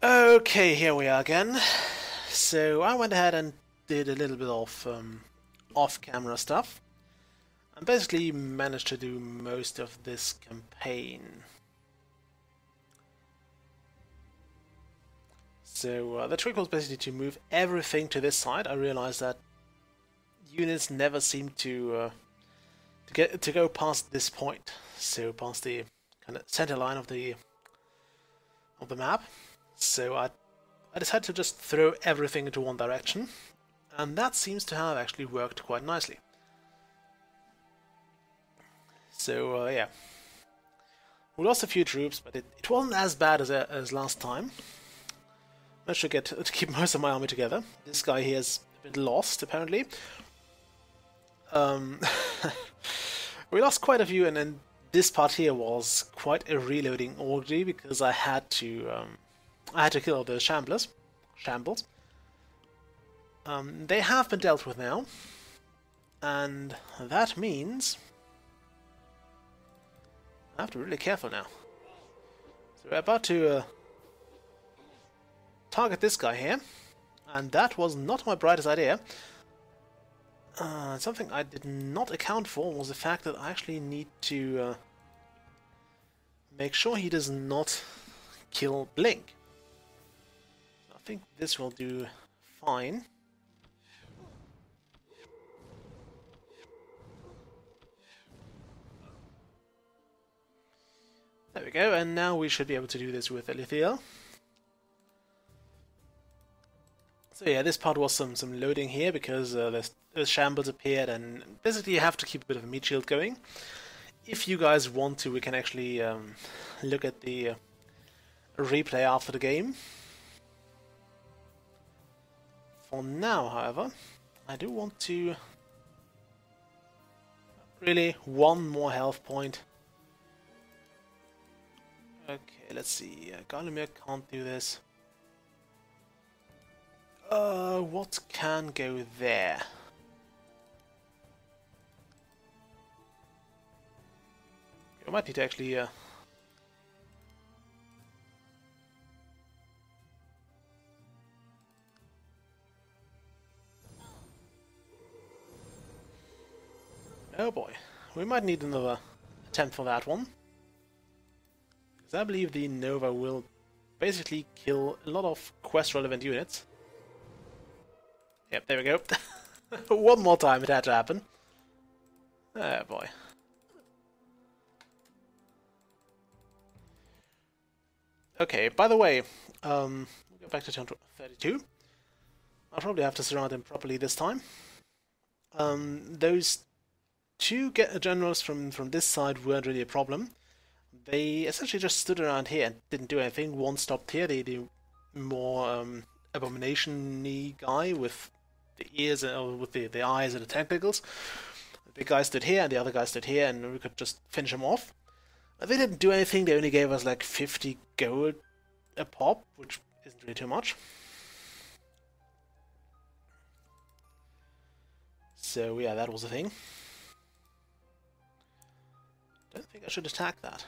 Okay, here we are again. So I went ahead and did a little bit of off-camera stuff, and basically managed to do most of this campaign. So the trick was basically to move everything to this side. I realized that units never seem to go past this point, so past the kind of center line of the map. So I decided to just throw everything into one direction, and that seems to have actually worked quite nicely. So yeah, we lost a few troops, but it wasn't as bad as last time. Managed to keep most of my army together. This guy here is a bit lost, apparently. We lost quite a few, and then this part here was quite a reloading orgy because I had to kill all those shambles. They have been dealt with now, and that means I have to be really careful now. So we're about to target this guy here, and that was not my brightest idea. Something I did not account for was the fact that I actually need to make sure he does not kill Blink. I think this will do fine. There we go, and now we should be able to do this with Elithiel. So yeah, this part was some loading here because those shambles appeared, and basically you have to keep a bit of a meat shield going. If you guys want to, we can actually look at the replay after the game. For now, however, I do want to really one more health point. Okay, let's see. Garlemir can't do this. What can go there? I might need to actually oh boy, we might need another attempt for that one. Because I believe the Nova will basically kill a lot of quest-relevant units. Yep, there we go. One more time it had to happen. Oh boy. Okay, by the way, we'll go back to turn 32. I'll probably have to surround him properly this time. Those two generals from this side weren't really a problem. They essentially just stood around here and didn't do anything. One stopped here, the more abomination-y guy with the ears or with the eyes and the tentacles. The big guy stood here and the other guy stood here, and we could just finish him off. They didn't do anything, they only gave us like 50 gold a pop, which isn't really too much. So yeah, that was the thing. Don't think I should attack that.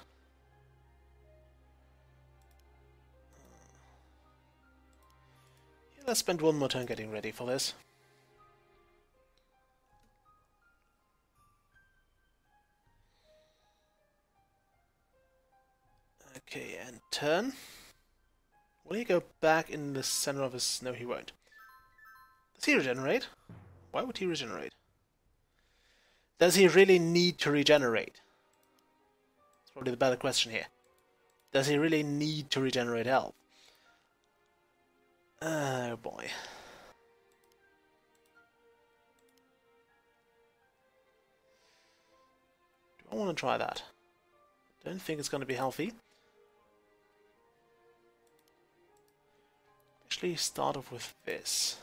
Yeah, let's spend one more turn getting ready for this. Okay, and turn. Will he go back in the center of his... No, he won't. Does he regenerate? Why would he regenerate? Does he really need to regenerate? That's probably the better question here. Does he really need to regenerate health? Oh boy. Do I want to try that? Don't think it's going to be healthy. Actually, start off with this.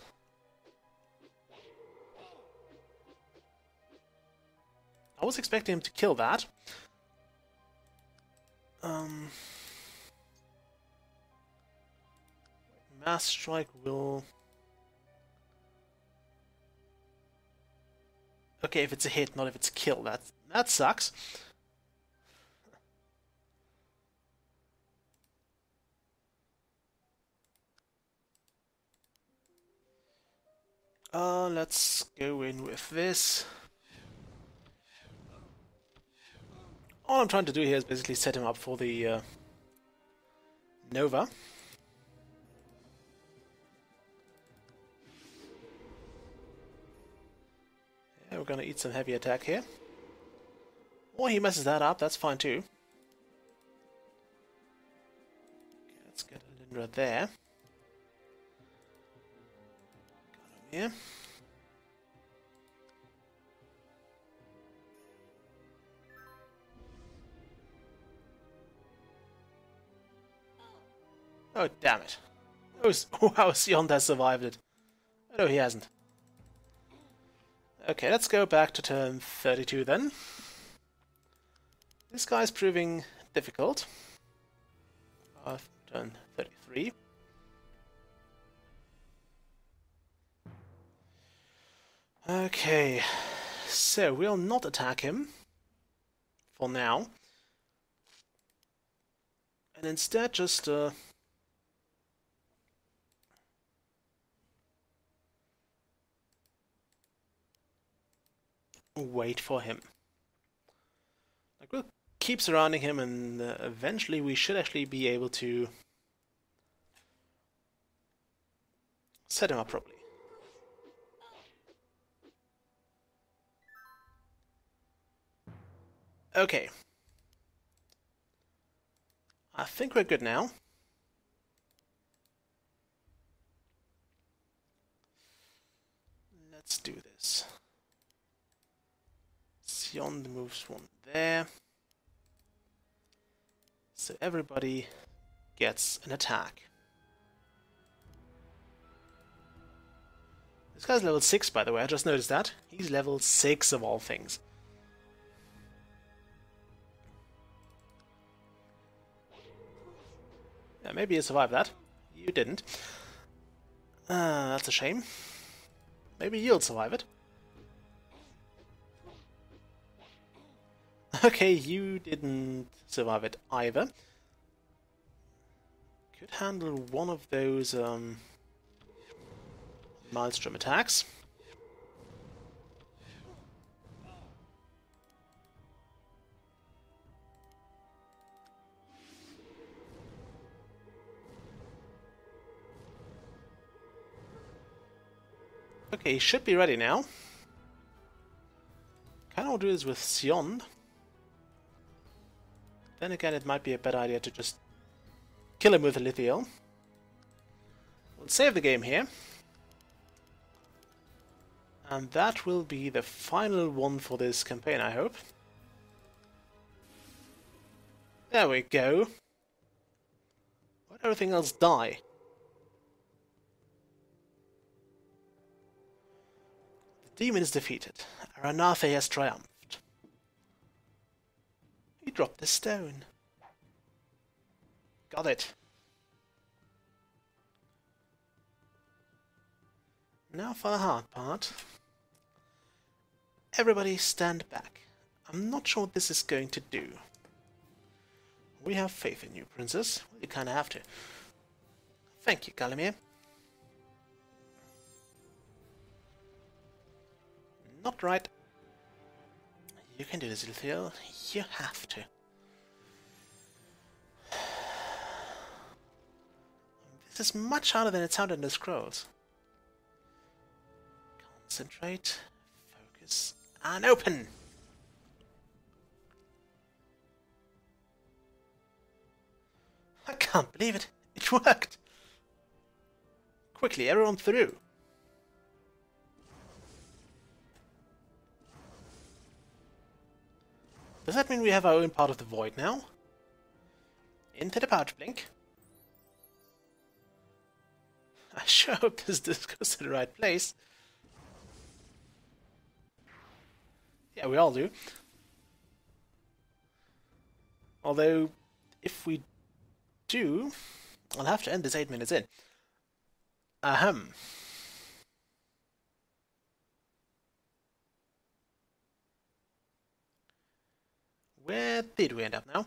I was expecting him to kill that. Mass strike will... Okay, if it's a hit, not if it's a kill. That sucks. Let's go in with this. All I'm trying to do here is basically set him up for the Nova. Yeah, we're gonna eat some heavy attack here. Or he messes that up, that's fine too. Okay, let's get a Lindra there. Got him here. Oh, damn it. Oh, how Sion has survived it. Oh, no, he hasn't. Okay, let's go back to turn 32 then. This guy's proving difficult. Turn 33. Okay, so we'll not attack him for now. And instead just wait for him. Like, we'll keep surrounding him, and eventually we should actually be able to set him up properly. Okay. I think we're good now. Let's do this. Sion moves one there. So everybody gets an attack. This guy's level 6, by the way, I just noticed that. He's level 6 of all things. Yeah, maybe you survived that. You didn't. That's a shame. Maybe you'll survive it. Okay, you didn't survive it either. Could handle one of those Maelstrom attacks. Okay, he should be ready now. Kind of do this with Sion. Then again, it might be a better idea to just kill him with a Lithiel. We'll save the game here. And that will be the final one for this campaign, I hope. There we go. Why did everything else die? The demon is defeated. Amaranthine has triumphed. He dropped the stone. Got it. Now for the hard part. Everybody stand back. I'm not sure what this is going to do. We have faith in you, Princess. Well, you kinda have to. Thank you, Galimir. Not right. You can do this, Ilthiel. You have to. This is much harder than it sounded in the scrolls. Concentrate, focus, and open! I can't believe it! It worked! Quickly, everyone through! Does that mean we have our own part of the void now? Into the pouch blink. I sure hope this goes to the right place. Yeah, we all do. Although, if we do, I'll have to end this 8 minutes in. Ahem. Where did we end up now?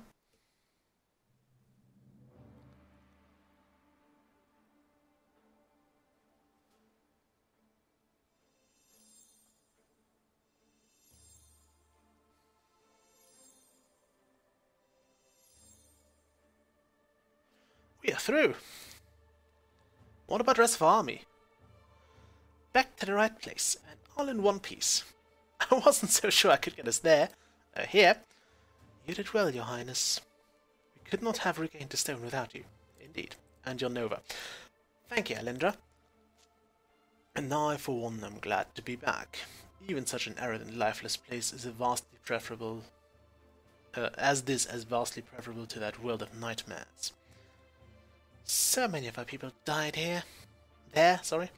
through. What about the rest of our army? Back to the right place, and all in one piece. I wasn't so sure I could get us there. Here. You did well, Your Highness. We could not have regained the stone without you. Indeed. And your Nova. Thank you, Alindra. And now I for one am glad to be back. Even such an arid and lifeless place is vastly preferable vastly preferable to that world of nightmares. So many of our people died here. There, sorry.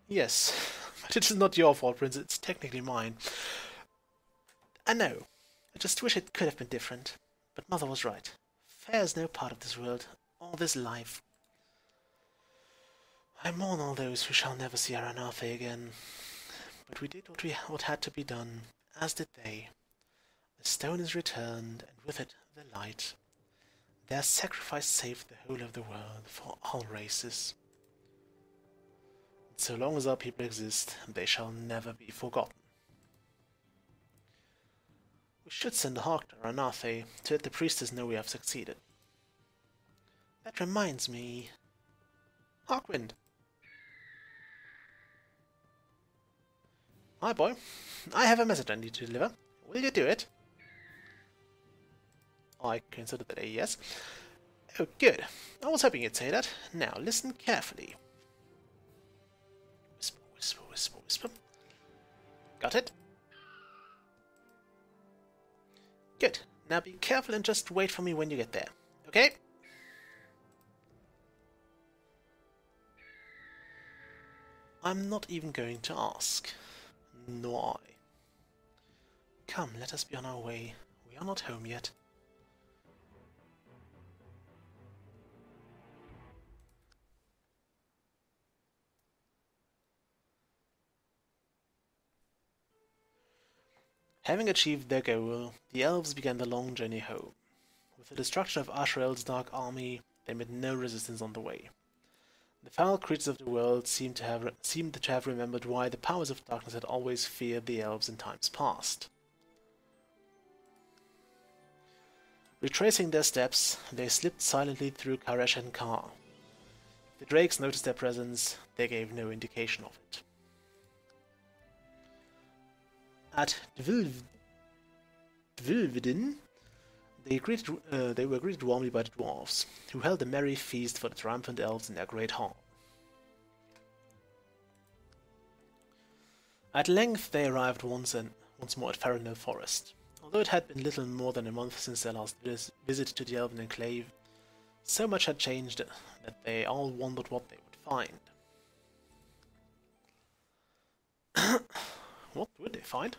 Yes, but it is not your fault, Prince, it's technically mine. I know. I just wish it could have been different. But Mother was right. Fair is no part of this world, or this life. I mourn all those who shall never see Amaranthine again. But we did what had to be done, as did they. The stone is returned, and with it the light. Their sacrifice saved the whole of the world for all races. And so long as our people exist, they shall never be forgotten. We should send a hawk to Amaranthine to let the priestess know we have succeeded. That reminds me... Hawkwind! Hi, boy. I have a message I need to deliver. Will you do it? I considered that a yes. Oh, good. I was hoping you'd say that. Now, listen carefully. Whisper, whisper, whisper, whisper. Got it? Good. Now be careful and just wait for me when you get there. Okay? I'm not even going to ask. Nor I. Come, let us be on our way. We are not home yet. Having achieved their goal, the elves began the long journey home. With the destruction of Asriel's dark army, they met no resistance on the way. The foul creatures of the world seemed to have remembered why the powers of darkness had always feared the elves in times past. Retracing their steps, they slipped silently through Karesh and Kar. If the drakes noticed their presence, they gave no indication of it. At Dvilvidin, they were greeted warmly by the dwarves, who held a merry feast for the triumphant elves in their great hall. At length they arrived once more at Farinil Forest. Although it had been little more than a month since their last visit to the Elven Enclave, so much had changed that they all wondered what they would find. What would they find?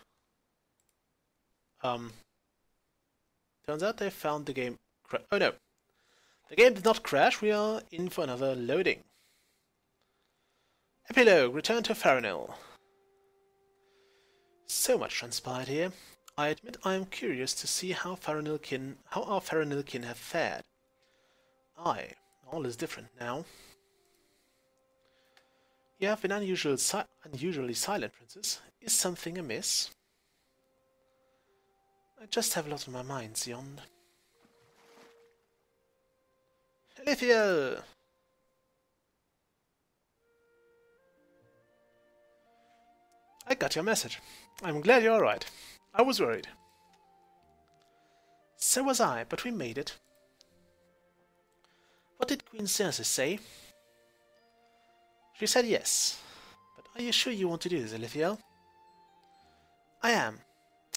Turns out they found the game oh no! The game did not crash, we are in for another loading. Epilogue, return to Farinil. So much transpired here. I admit I am curious to see how our Farinil kin have fared. Aye, all is different now. You have been unusually silent, Princess. Is something amiss? I just have a lot on my mind, Sion. Alithia! I got your message. I'm glad you're alright. I was worried. So was I, but we made it. What did Queen Cersei say? She said yes. But are you sure you want to do this, Alithia? I am.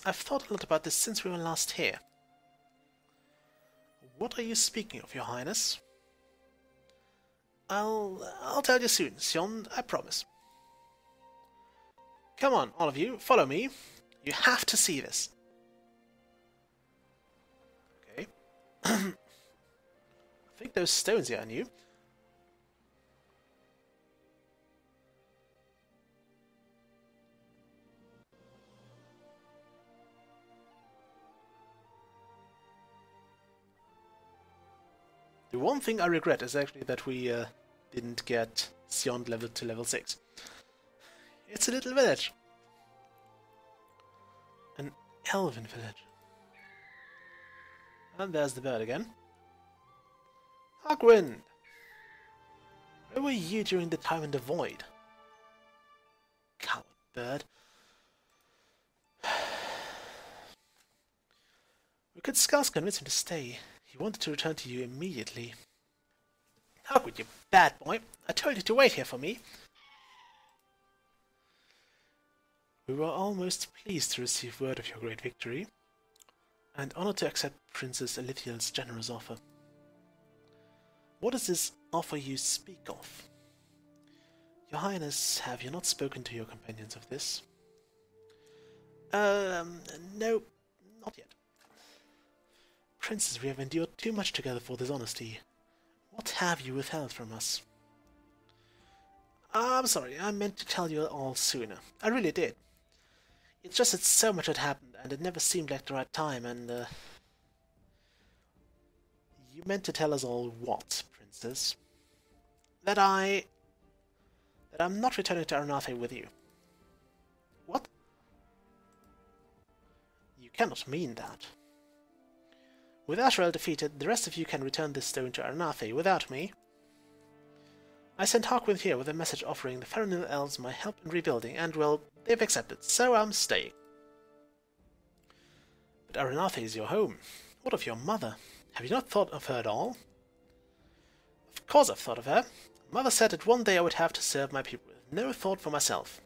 I've thought a lot about this since we were last here. What are you speaking of, Your Highness? I'll tell you soon, Sion, I promise. Come on, all of you, follow me. You have to see this. Okay. I think those stones here are new. The one thing I regret is actually that we didn't get Sion leveled to level 6. It's a little village. An elven village. And there's the bird again. Hawkwind! Where were you during the time in the void? Coward bird. We could scarce convince him to stay. He wanted to return to you immediately. Hawkwind, you bad boy! I told you to wait here for me. We were almost pleased to receive word of your great victory, and honored to accept Princess Elithiel's generous offer. What is this offer you speak of? Your Highness, have you not spoken to your companions of this? No, not yet. Princess, we have endured too much together for this honesty. What have you withheld from us? I'm sorry, I meant to tell you all sooner. I really did. It's just that so much had happened, and it never seemed like the right time, and, You meant to tell us all what, Princess? That I'm not returning to Amaranthine with you. What? You cannot mean that. With Asherel defeated, the rest of you can return this stone to Amaranthine without me. I sent Hawkwind here with a message offering the Feral Elves my help in rebuilding, and, well, they've accepted, so I'm staying. But Amaranthine is your home. What of your mother? Have you not thought of her at all? Of course I've thought of her. Mother said that one day I would have to serve my people with no thought for myself.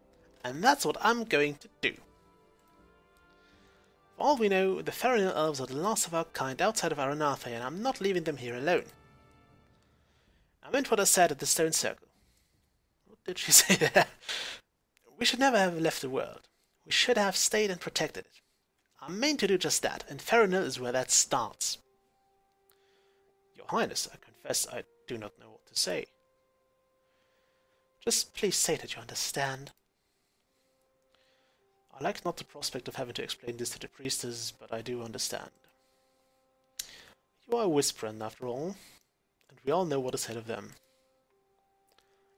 And that's what I'm going to do. For all we know, the Feral Elves are the last of our kind outside of Amaranthine, and I'm not leaving them here alone. I meant what I said at the Stone Circle. What did she say there? We should never have left the world. We should have stayed and protected it. I mean to do just that, and Feral is where that starts. Your Highness, I confess I do not know what to say. Just please say that you understand. I like not the prospect of having to explain this to the priestess, but I do understand. You are a whisperer, after all, and we all know what is ahead of them.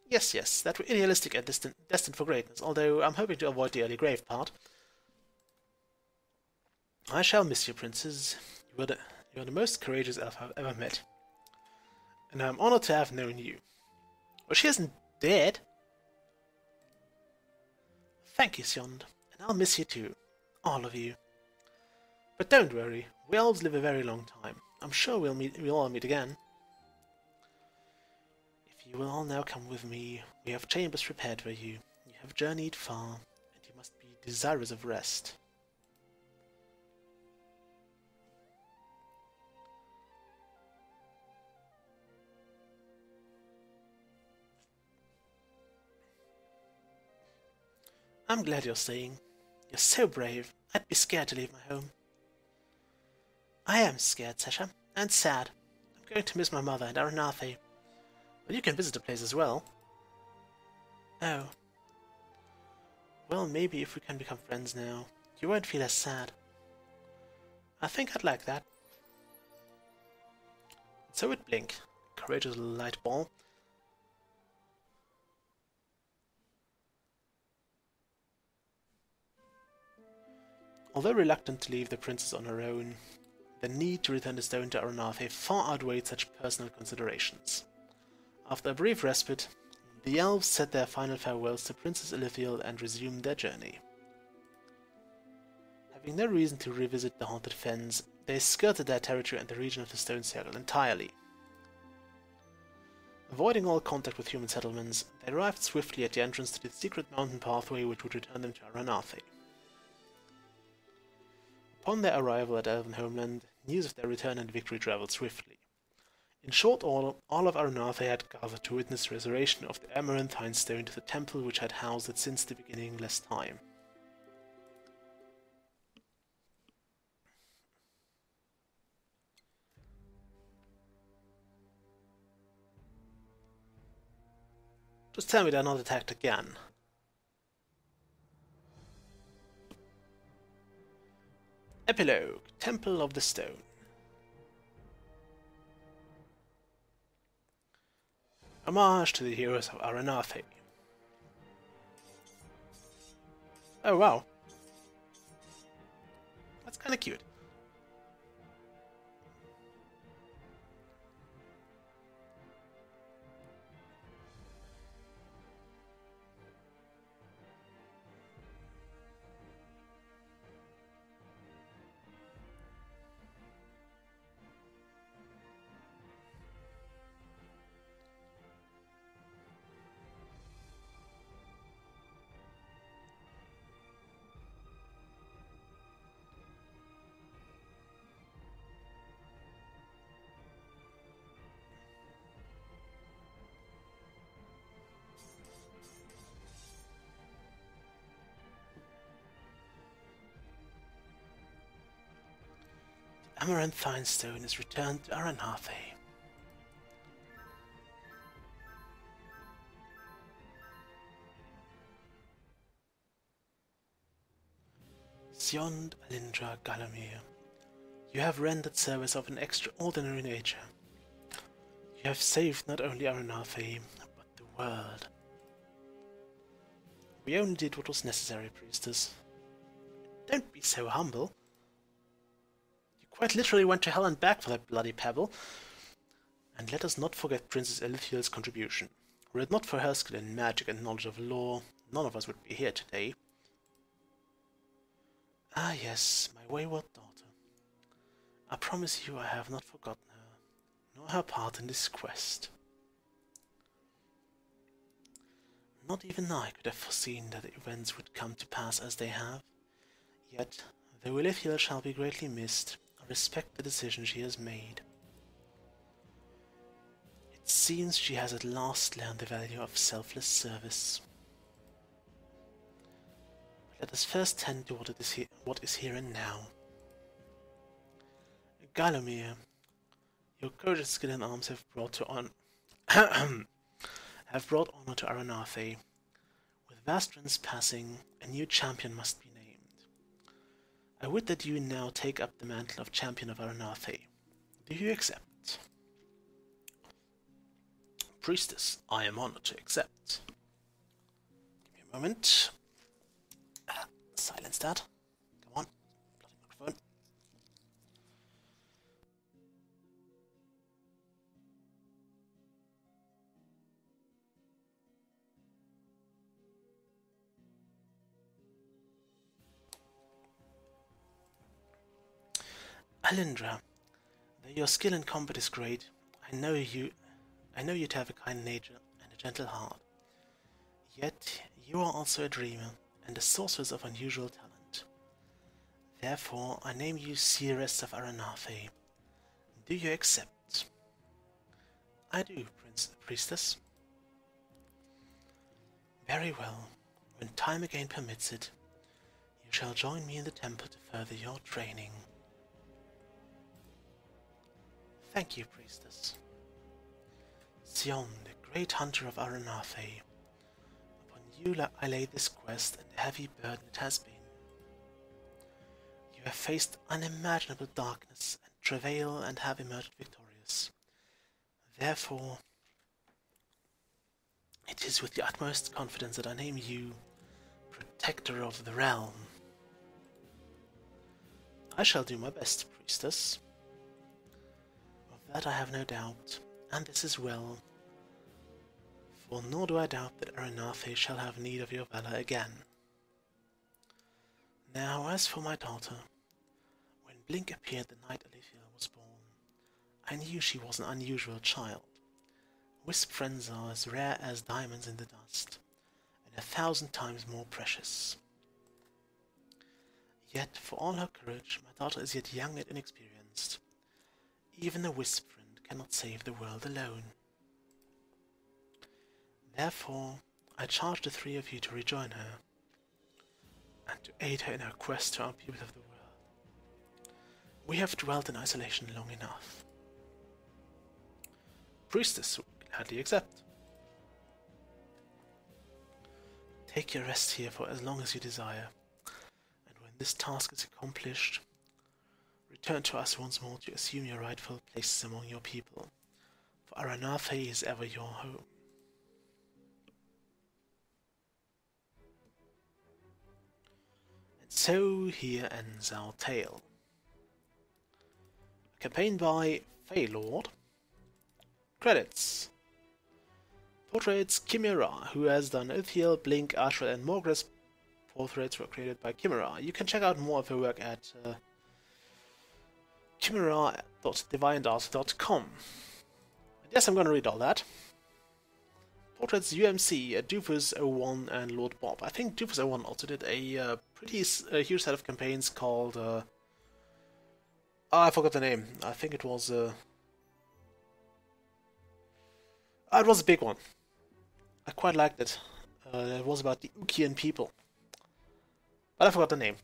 Yes, that we're idealistic and destined for greatness, although I'm hoping to avoid the early grave part. I shall miss you, Princess. You are the most courageous elf I've ever met. And I'm honored to have known you. Well, she isn't dead. Thank you, Sjond, and I'll miss you too. All of you. But don't worry, we elves live a very long time. I'm sure we'll all meet again. If you will all now come with me, we have chambers prepared for you. You have journeyed far, and you must be desirous of rest. I'm glad you're staying. You're so brave. I'd be scared to leave my home. I am scared, Sasha, and sad. I'm going to miss my mother and Amaranthine. But you can visit the place as well. Oh. Well, maybe if we can become friends now, you won't feel as sad. I think I'd like that. So would Blink, courageous little light ball. Although reluctant to leave the princess on her own, the need to return the stone to Amaranthine far outweighed such personal considerations. After a brief respite, the elves said their final farewells to Princess Elithiel and resumed their journey. Having no reason to revisit the haunted fens, they skirted their territory and the region of the Stone Circle entirely. Avoiding all contact with human settlements, they arrived swiftly at the entrance to the secret mountain pathway which would return them to Amaranthine. Upon their arrival at Elven Homeland, news of their return and victory travelled swiftly. In short order, all of Amaranthine had gathered to witness the restoration of the Amaranthine Stone to the temple which had housed it since the beginningless time. Just tell me they're not attacked again. Epilogue, Temple of the Stone. Homage to the heroes of Amaranthine. Oh wow. That's kinda cute. Amaranthine Stone is returned to Amaranthine. Sion Alindra Galamir, you have rendered service of an extraordinary nature. You have saved not only Amaranthine, but the world. We only did what was necessary, priestess. Don't be so humble. You quite literally went to hell and back for that bloody pebble. And let us not forget Princess Elithiel's contribution. Were it not for her skill in magic and knowledge of law, none of us would be here today. Ah yes, my wayward daughter. I promise you I have not forgotten her, nor her part in this quest. Not even I could have foreseen that the events would come to pass as they have. Yet, though Elithiel shall be greatly missed, I respect the decision she has made. It seems she has at last learned the value of selfless service. But let us first tend to what is here and now. Galomir, your courage and skill in arms have brought honor to Amaranthine. With Vastran's passing, a new champion must be named. I would that you now take up the mantle of champion of Amaranthine. Do you accept? Priestess, I am honored to accept. Give me a moment. Silence that. Come on. Bloody microphone. Alindra, though your skill in combat is great, I know you to have a kind nature and a gentle heart. Yet you are also a dreamer and a sorceress of unusual talent. Therefore, I name you Seeress of Amaranthine. Do you accept? I do, Priestess. Very well. When time again permits it, you shall join me in the temple to further your training. Thank you, Priestess. Sion, the great hunter of Amaranthine. Upon you I lay this quest, and a heavy burden it has been. You have faced unimaginable darkness and travail and have emerged victorious. Therefore, it is with the utmost confidence that I name you Protector of the Realm. I shall do my best, Priestess. Of that I have no doubt, and this is well, for nor do I doubt that Amaranthine shall have need of your valor again. Now, as for my daughter, when Blink appeared the night Elithiel was born, I knew she was an unusual child. Wisp friends are as rare as diamonds in the dust, and 1,000 times more precious. Yet, for all her courage, my daughter is yet young and inexperienced. Even a wisp friend cannot save the world alone. Therefore, I charge the three of you to rejoin her, and to aid her in her quest to our people of the world. We have dwelt in isolation long enough. Priestess will gladly accept. Take your rest here for as long as you desire, and when this task is accomplished, return to us once more to assume your rightful places among your people, for Amaranthine is ever your home. And so here ends our tale. A campaign by Feylord. Credits. Portraits Chimera, who has done Elithiel, Blink, Ashra, and Morgris. Portraits were created by Chimera. You can check out more of her work at chimera.divineart.com. Yes, I'm going to read all that. Portraits UMC, Doofus01, and Lord Bob. I think Doofus01 also did a pretty huge set of campaigns called... I forgot the name. I think it was... it was a big one. I quite liked it. It was about the Ukian people. But I forgot the name.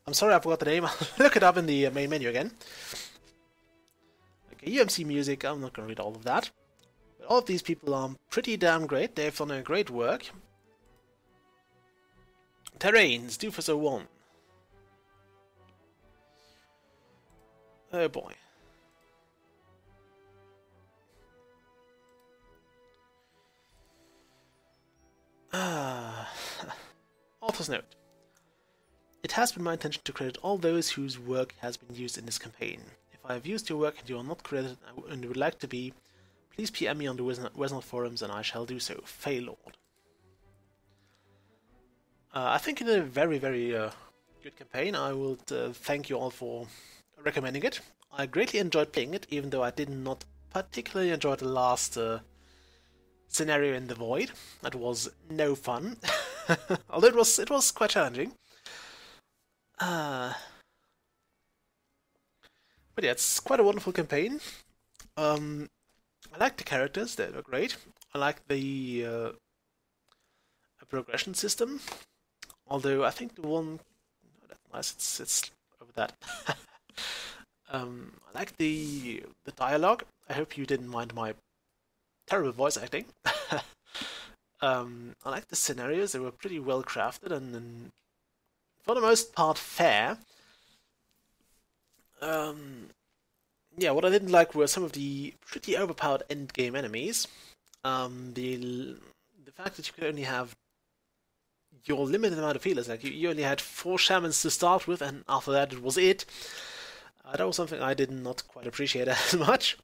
I'm sorry I forgot the name. I'll look it up in the main menu again. Okay, UMC music, I'm not going to read all of that. But all of these people are pretty damn great. They've done a great work. Terrains, Doofus 01. Oh boy. Author's note. It has been my intention to credit all those whose work has been used in this campaign. If I have used your work and you are not credited and would like to be, please PM me on the Wesnoth forums and I shall do so. Faylord. I think it's a very, very good campaign. I would thank you all for recommending it. I greatly enjoyed playing it, even though I did not particularly enjoy the last scenario in the void. That was no fun, although it was quite challenging. But yeah, it's quite a wonderful campaign. I like the characters; they were great. I like the progression system. Although I think the one, oh, that's nice. It's over that. I like the dialogue. I hope you didn't mind my terrible voice acting. I like the scenarios. They were pretty well crafted and for the most part fair. Yeah, what I didn't like were some of the pretty overpowered endgame enemies. The fact that you could only have your limited amount of healers, like you only had 4 shamans to start with, and after that it was it. That was something I did not quite appreciate as much.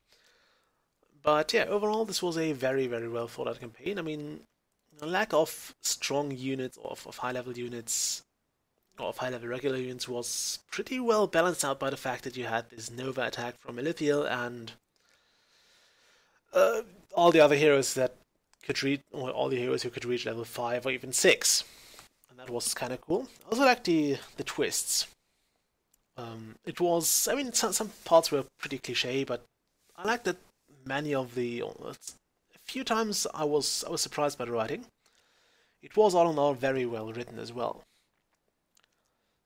But yeah, overall this was a very, very well thought out campaign. I mean, a lack of strong units, of high-level units, or of high-level regular units was pretty well balanced out by the fact that you had this Nova attack from Elithiel and all the other heroes that could reach, or all the heroes who could reach level 5 or even 6. And that was kind of cool. I also like the twists. It was, I mean, some parts were pretty cliche, but I like that many of the, a few times I was surprised by the writing. It was all in all very well written as well.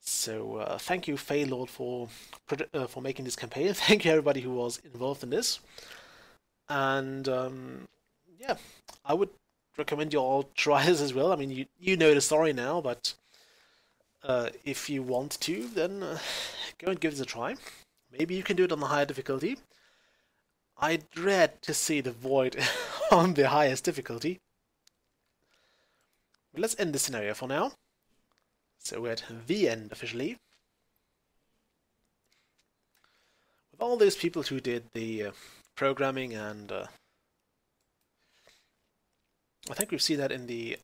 So thank you, Faylord, for making this campaign. Thank you everybody who was involved in this. And yeah, I would recommend you all try this as well. I mean, you know the story now, but if you want to, then go and give this a try. Maybe you can do it on the higher difficulty. I dread to see the void on the highest difficulty. But let's end the scenario for now. So we're at the end officially. With all those people who did the programming, and I think we've seen that in the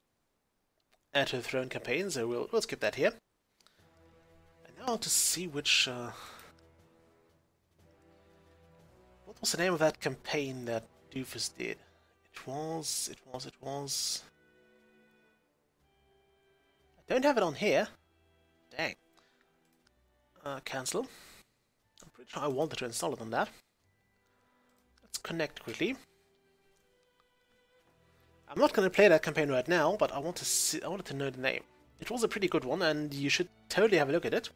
Heir to the Throne campaign, so we'll skip that here. And now to see which what was the name of that campaign that Doofus did? It was... I don't have it on here. Dang. Cancel. I'm pretty sure I wanted to install it on that. Let's connect quickly. I'm not going to play that campaign right now, but I wanted to know the name. It was a pretty good one, and you should totally have a look at it.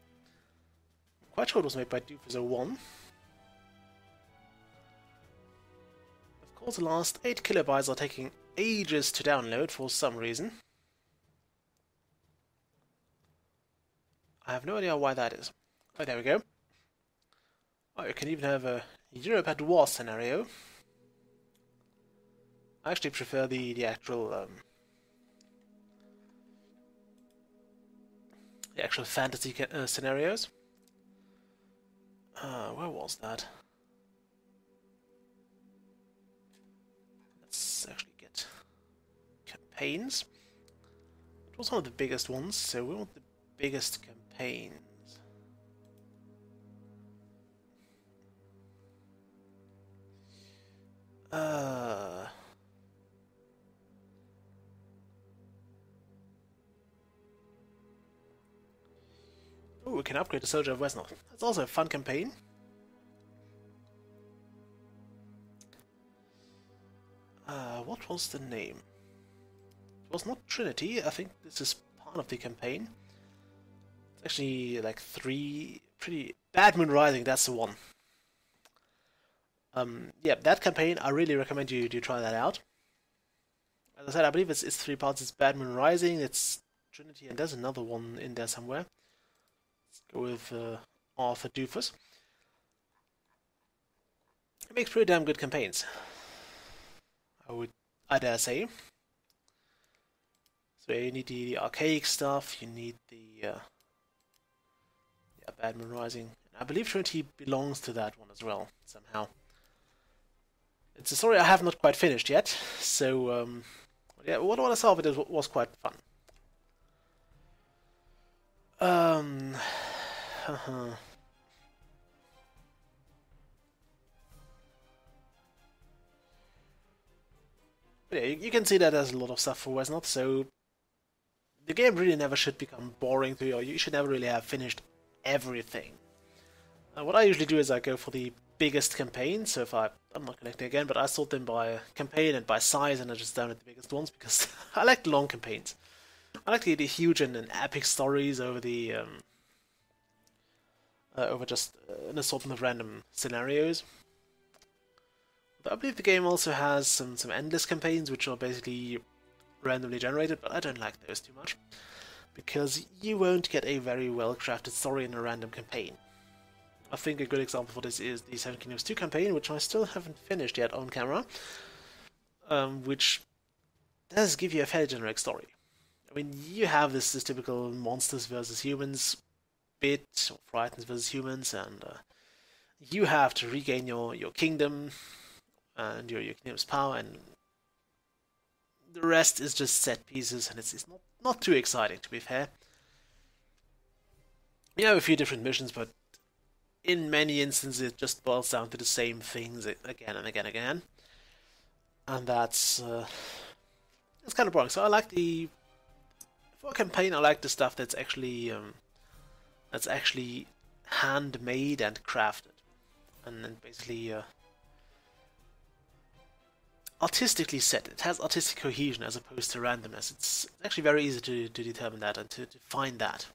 I'm quite sure it was made by Doofus 01. Of course, the last 8 kilobytes are taking ages to download for some reason. I have no idea why that is. Oh, there we go. Oh, you can even have a Europe at War scenario. I actually prefer the actual fantasy scenarios. Where was that? Let's actually get campaigns. It was one of the biggest ones, so we want the biggest campaigns. Oh, we can upgrade the Soldier of Wesnoth. That's also a fun campaign. What was the name? It was not Trinity. I think this is part of the campaign. It's actually like 3 pretty... Bad Moon Rising, that's the one. Yeah, that campaign, I really recommend you try that out. As I said, I believe it's 3 parts. It's Bad Moon Rising, it's Trinity, and there's another one in there somewhere. Let's go with Arthur Doofus. It makes pretty damn good campaigns, I dare say. So you need the archaic stuff, you need the Bad Moon Rising. I believe Trinity belongs to that one as well, somehow. It's a story I have not quite finished yet, so yeah, what I saw of it was quite fun. But yeah, you can see that there's a lot of stuff for Wesnoth, so the game really never should become boring to you, or you should never really have finished everything. What I usually do is I go for the biggest campaign, so if I'm not connecting again, but I sort them by campaign and by size, and I just down at the biggest ones, because I like long campaigns. I like the huge and epic stories over the over just an assortment of random scenarios. But I believe the game also has some endless campaigns, which are basically randomly generated, but I don't like those too much, because you won't get a very well-crafted story in a random campaign. I think a good example for this is the Seven Kingdoms 2 campaign, which I still haven't finished yet on camera, which does give you a fairly generic story. I mean, you have this typical monsters versus humans bit, or frightens versus humans, and you have to regain your kingdom and your kingdom's power, and the rest is just set pieces, and it's not too exciting, to be fair. You have a few different missions, but in many instances it just boils down to the same things again and again and again. And that's it's kind of boring. So I like for a campaign, I like the stuff that's actually handmade and crafted, and then basically artistically set. It has artistic cohesion as opposed to randomness. It's actually very easy to determine that and to find that.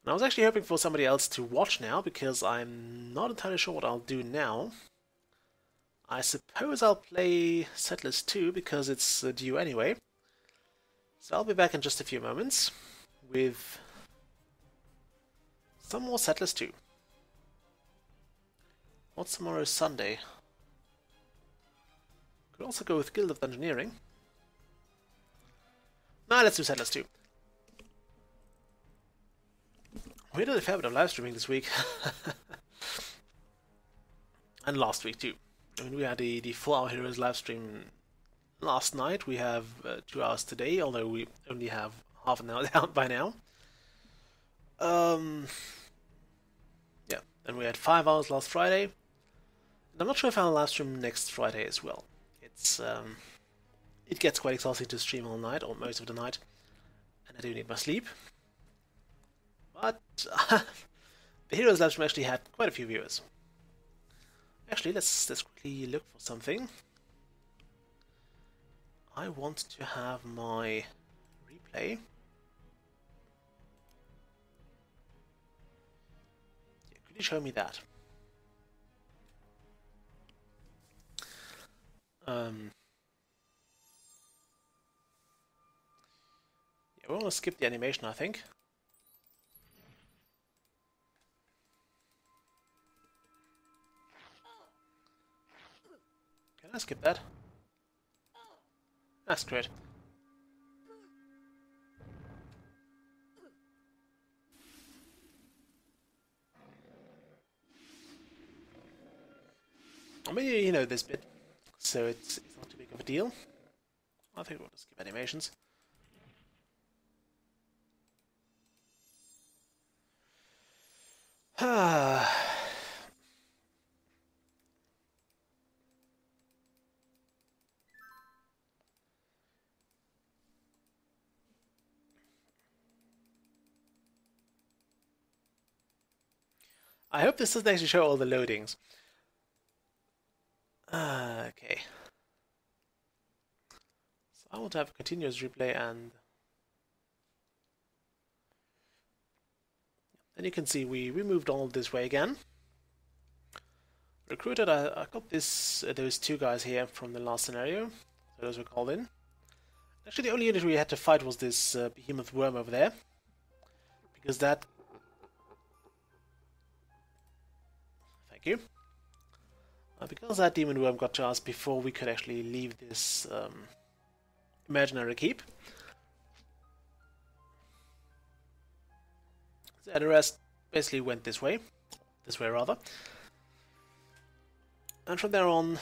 And I was actually hoping for somebody else to watch now, because I'm not entirely sure what I'll do now. I suppose I'll play Settlers 2, because it's due anyway. So I'll be back in just a few moments with some more Settlers 2. What's tomorrow? Sunday. Could also go with Guild of Dungeoneering. Nah, let's do Settlers 2. We did a fair bit of live streaming this week. And last week too. I mean, we had the 4-hour Heroes live stream last night. We have 2 hours today, although we only have half an hour down by now. Yeah, and we had 5 hours last Friday. And I'm not sure if I'll live stream next Friday as well. It gets quite exhausting to stream all night, or most of the night, and I do need my sleep. But the Heroes live stream actually had quite a few viewers. Actually, let's quickly look for something. I want to have my replay. Yeah, could you show me that? Yeah, we want to skip the animation, I think. Can I skip that? That's great. I mean, you know this bit, so it's not too big of a deal. I think we'll just skip animations. I hope this doesn't actually show all the loadings. Okay. So I want to have a continuous replay, and then you can see we moved all this way again. Recruited, I got those two guys here from the last scenario. So those were called in. Actually, the only unit we had to fight was this behemoth worm over there. Because that... Thank you. Because that demon worm got to us before we could actually leave this imaginary keep. So the rest basically went this way rather. And from there on, I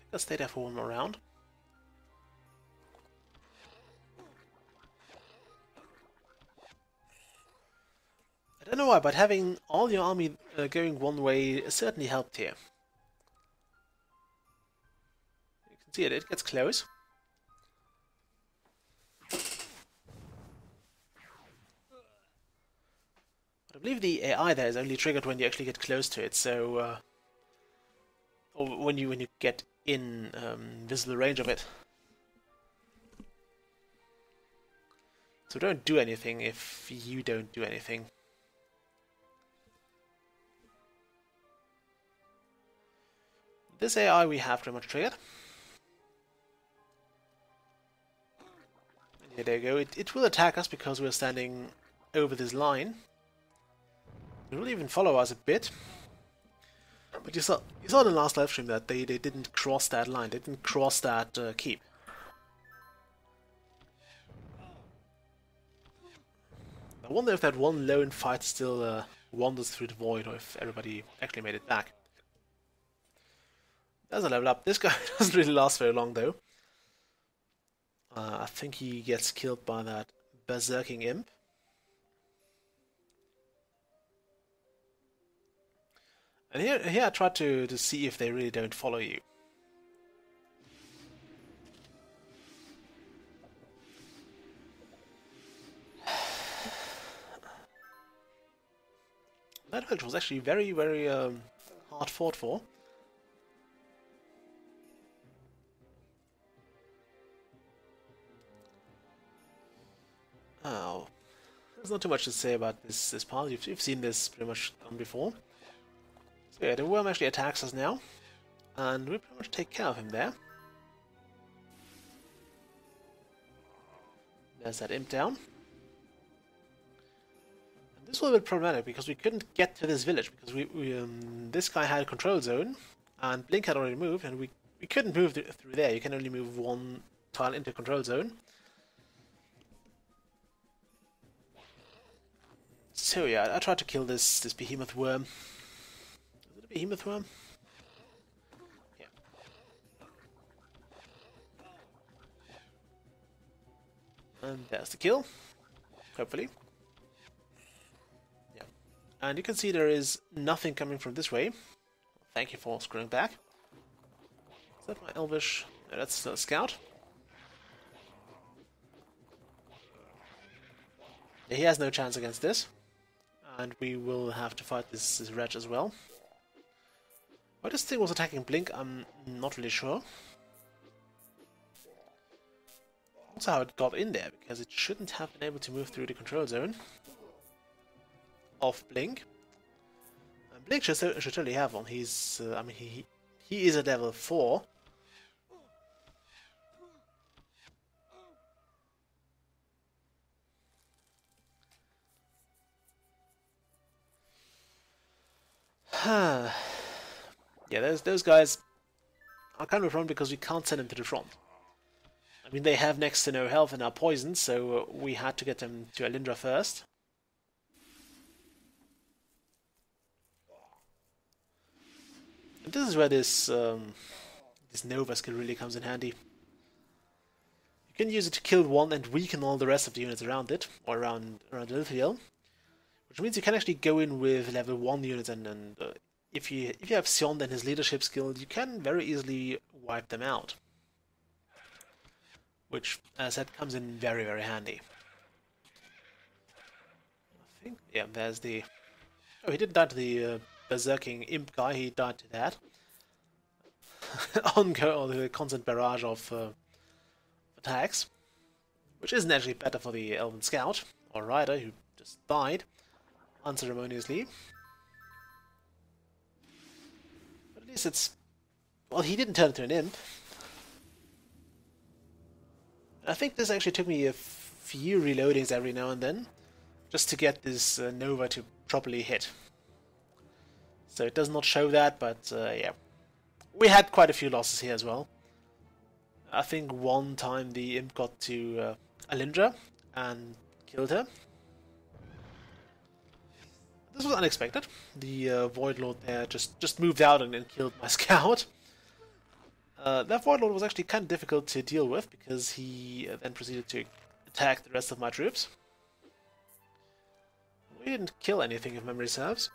think I stayed there for one more round. I don't know why, but having all your army going one way certainly helped here. You can see it gets close. I believe the AI there is only triggered when you actually get close to it, so... or when you get in visible range of it. So don't do anything if you don't do anything. This AI we have pretty much triggered. And here they go. It will attack us because we're standing over this line. It will even follow us a bit. But you saw in the last live stream that they didn't cross that line. They didn't cross that keep. I wonder if that one lone fight still wanders through the void, or if everybody actually made it back. There's a level up. This guy doesn't really last very long, though. I think he gets killed by that berserking imp. And here I tried to see if they really don't follow you. That village was actually very, very hard fought for. Oh, there's not too much to say about this part. You've seen this pretty much done before. So yeah, the worm actually attacks us now, and we pretty much take care of him there. There's that imp down. And this was a bit problematic because we couldn't get to this village because this guy had a control zone, and Blink had already moved, and we couldn't move through there. You can only move one tile into control zone. So yeah, I tried to kill this behemoth worm. Is it a behemoth worm? Yeah. And there's the kill. Hopefully. Yeah. And you can see there is nothing coming from this way. Thank you for screwing back. Is that my Elvish? No, that's still a scout. Yeah, he has no chance against this. And we will have to fight this wretch as well. Why this thing was attacking Blink, I'm not really sure. Also how it got in there, because it shouldn't have been able to move through the control zone of Blink. And Blink should totally have one. He's, I mean, he is a level 4. Yeah, those guys are kind of wrong because we can't send them to the front. I mean, they have next to no health and are poisoned, so we had to get them to Alindra first. And this is where this Nova skill really comes in handy. You can use it to kill one and weaken all the rest of the units around it, or around Lithiel. Which means you can actually go in with level 1 units and if you have Sion and his leadership skill, you can very easily wipe them out. Which, as I said, comes in very, very handy. I think, yeah, there's the... Oh, he didn't die to the berserking imp guy, he died to that. Or the constant barrage of attacks. Which isn't actually better for the Elven Scout, or Rider, who just died unceremoniously. least it's... Well, he didn't turn into an imp. I think this actually took me a few reloadings every now and then, just to get this Nova to properly hit. So it does not show that, but yeah. We had quite a few losses here as well. I think one time the imp got to Alindra and killed her. This was unexpected. The Void Lord there just moved out and then killed my scout. That Void Lord was actually kind of difficult to deal with because he then proceeded to attack the rest of my troops. We didn't kill anything if memory serves.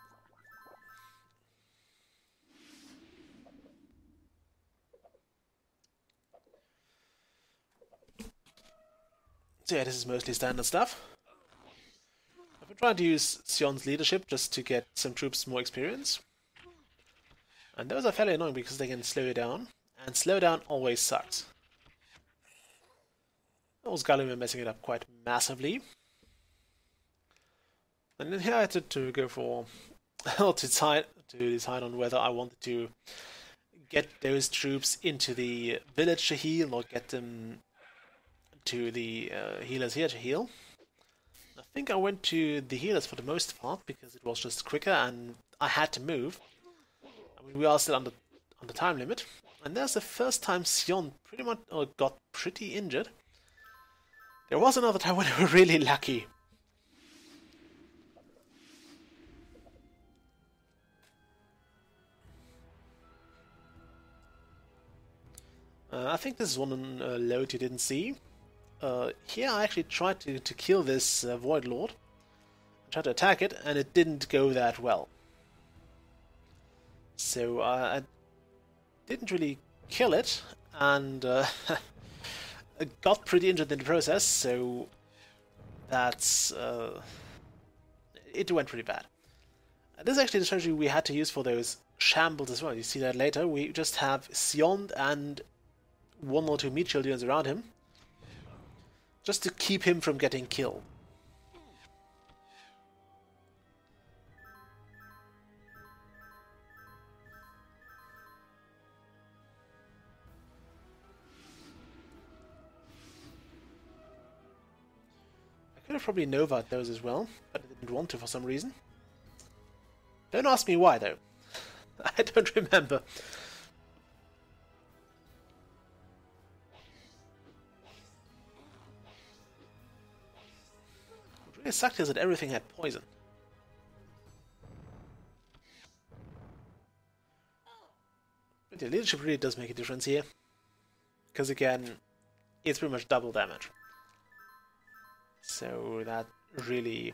So yeah, this is mostly standard stuff. I've been trying to use Sion's leadership just to get some troops more experience. And those are fairly annoying because they can slow you down. And slow down always sucks. Those Galim are messing it up quite massively. And then here I had to go for... to decide on whether I wanted to get those troops into the village to heal or get them to the healers here to heal. I think I went to the healers for the most part because it was just quicker and I had to move. I mean, we are still under time limit. And there's the first time Sion pretty much got pretty injured. There was another time when we were really lucky. I think this is one load you didn't see. Here I actually tried to kill this Void Lord. I tried to attack it, and it didn't go that well. So I didn't really kill it, and got pretty injured in the process, so that's... it went pretty bad. And this is actually the strategy we had to use for those shambles as well. You see that later. We just have Sion and one or two meat shield units around him, just to keep him from getting killed. I could have probably Nova'd those as well, but I didn't want to for some reason. Don't ask me why though. I don't remember. What really sucked is that everything had poison. But the leadership really does make a difference here. Because again, it's pretty much double damage. So that really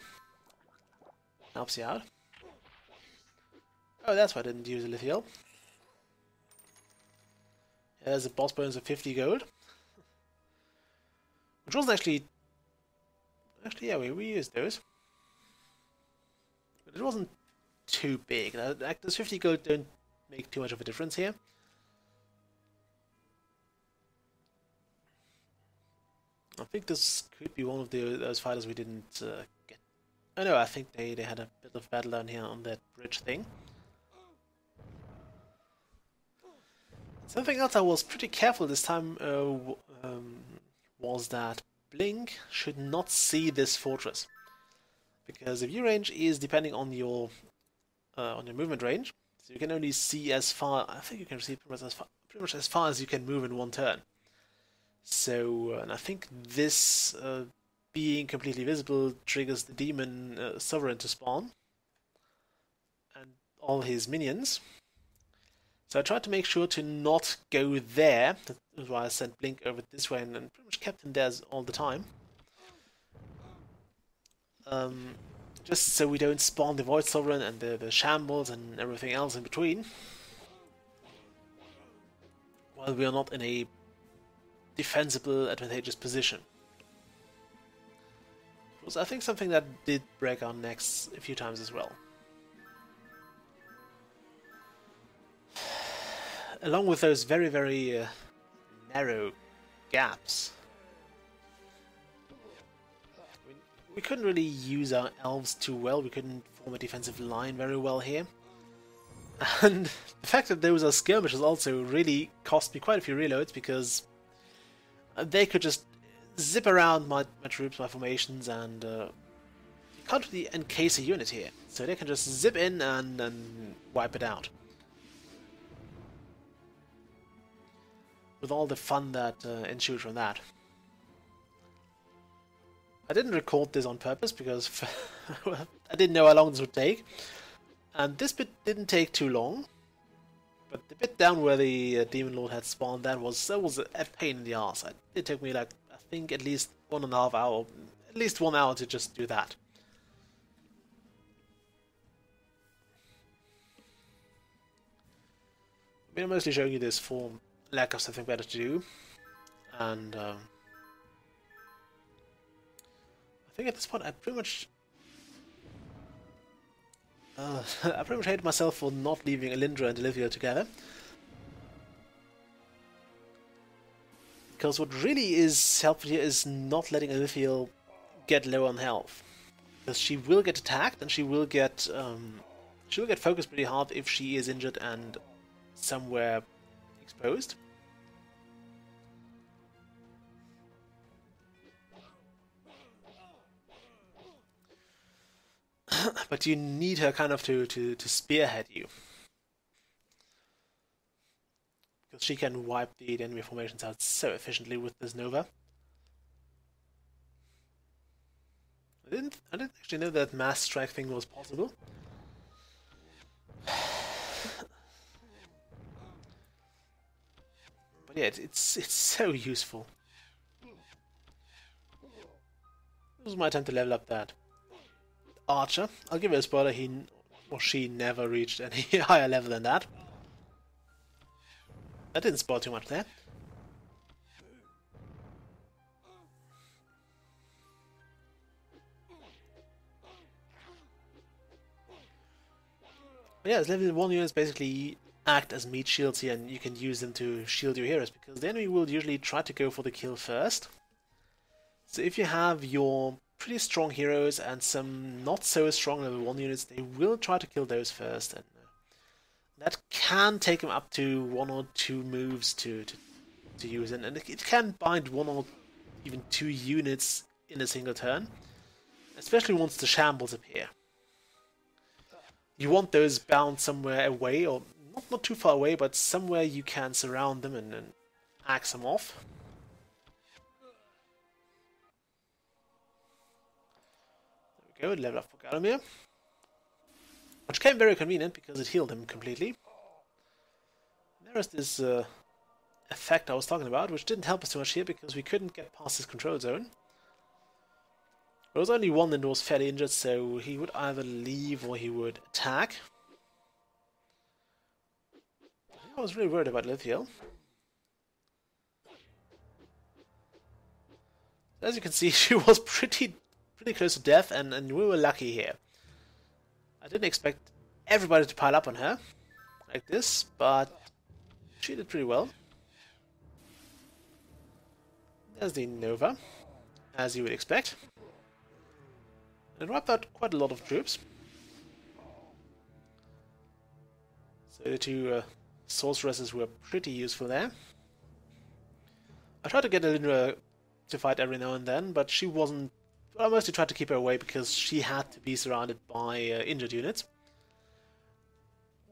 helps you out. Oh, that's why I didn't use a lithium. There's a boss bonus of 50 gold. Which wasn't actually... Actually, yeah, we used those. But it wasn't too big. Like, those 50 gold don't make too much of a difference here. I think this could be one of those fighters we didn't get. Oh no, I think they had a bit of battle down here on that bridge thing. Something else I was pretty careful this time was that Blink should not see this fortress, because the view range is depending on your movement range, so you can only see as far. I think you can see pretty much as far as you can move in one turn. So, and I think this being completely visible triggers the demon sovereign to spawn and all his minions. So I tried to make sure to not go there. That's why I sent Blink over this way and pretty much kept him there all the time. Just so we don't spawn the Void Sovereign and the Shambles and everything else in between. While we are not in a defensible, advantageous position. It was, I think, something that did break our necks a few times as well. Along with those very, very narrow gaps. We couldn't really use our elves too well. We couldn't form a defensive line very well here. And the fact that those are skirmishes also really cost me quite a few reloads, because they could just zip around my troops, my formations, and you can't really encase a unit here. So they can just zip in and wipe it out. With all the fun that ensued from that. I didn't record this on purpose because I didn't know how long this would take. And this bit didn't take too long. But the bit down where the Demon Lord had spawned, that was a pain in the arse. It took me, like, I think at least 1.5 hours, at least 1 hour to just do that. I mean, I'm mostly showing you this for lack of something better to do. And I think at this point I pretty much hate myself for not leaving Elindra and Olivia together. Because what really is helpful here is not letting Olivia get low on health. Because she will get attacked, and she will get focused pretty hard if she is injured and somewhere exposed. But you need her kind of to spearhead you. Because she can wipe the enemy formations out so efficiently with this Nova. I didn't actually know that mass strike thing was possible. But yeah, it's so useful. This was my attempt to level up that Archer. I'll give it a spoiler, he or she never reached any higher level than that. I didn't spoil too much there. But yeah, level 1 units basically act as meat shields here, and you can use them to shield your heroes, because the enemy will usually try to go for the kill first. So if you have your pretty strong heroes and some not so strong level 1 units, they will try to kill those first, and that can take them up to 1 or 2 moves to use, and it can bind 1 or even 2 units in a single turn, especially once the shambles appear. You want those bound somewhere away, or not too far away, but somewhere you can surround them and axe them off. There we go, level up for Galamir. Which came very convenient because it healed him completely. And there is this effect I was talking about, which didn't help us too much here because we couldn't get past his control zone. There was only one that was fairly injured, so he would either leave or he would attack. I was really worried about Lithiel. As you can see, she was pretty close to death, and we were lucky here. I didn't expect everybody to pile up on her like this, but she did pretty well. There's the Nova, as you would expect. And it wiped out quite a lot of troops. So the two sorceresses were pretty useful there. I tried to get Elindra to fight every now and then, but she wasn't. Well, I mostly tried to keep her away because she had to be surrounded by injured units,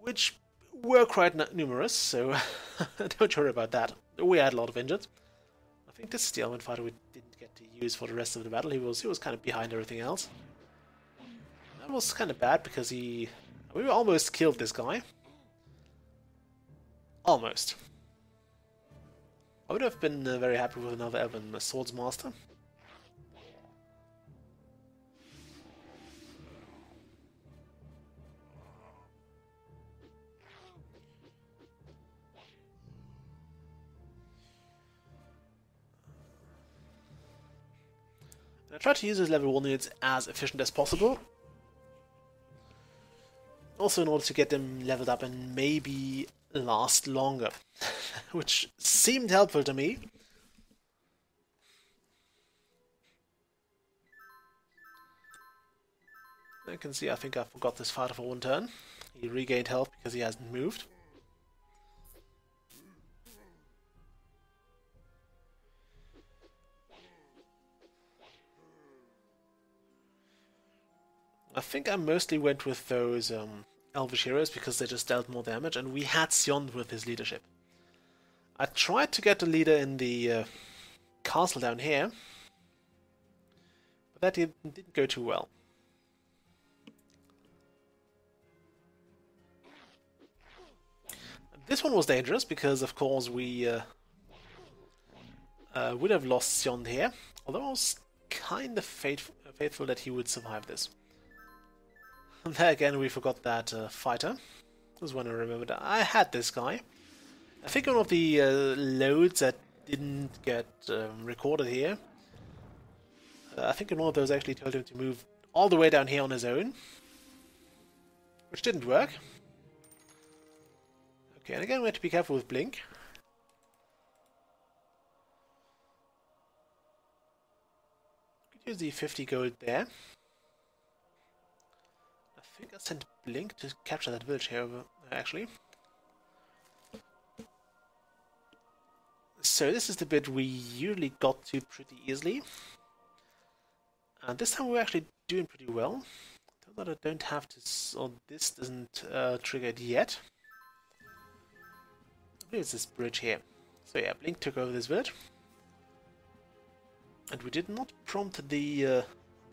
which were quite numerous, so don't worry about that. We had a lot of injured. I think this is the element fighter we didn't get to use for the rest of the battle. He was kind of behind everything else. That was kind of bad because we almost killed this guy. Almost. I would have been very happy with another Elven Swordsmaster. I try to use his level 1 units as efficient as possible. Also in order to get them leveled up and maybe last longer. Which seemed helpful to me. You can see I think I forgot this fighter for one turn. He regained health because he hasn't moved. I think I mostly went with those Elvish heroes because they just dealt more damage, and we had Sion with his leadership. I tried to get a leader in the castle down here, but that didn't go too well. This one was dangerous because, of course, we would have lost Sion here, although I was kind of faithful that he would survive this. And there again we forgot that fighter. Was when I remembered I had this guy. I think one of the loads that didn't get recorded here. I think one of those actually told him to move all the way down here on his own, which didn't work. Okay, and again we have to be careful with Blink. Could use the 50 gold there. I think I sent Blink to capture that village here, actually. So this is the bit we usually got to pretty easily. And this time we're actually doing pretty well. That I don't have to... or this doesn't trigger it yet. I believe it's this bridge here. So yeah, Blink took over this village. And we did not prompt the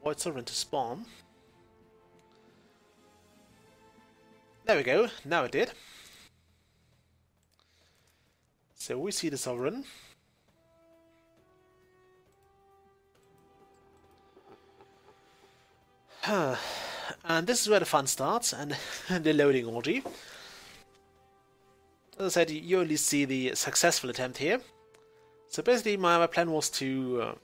Void Sovereign to spawn. There we go, now it did. So we see the Sovereign. And this is where the fun starts, and the loading orgy. As I said, you only see the successful attempt here. So basically my plan was to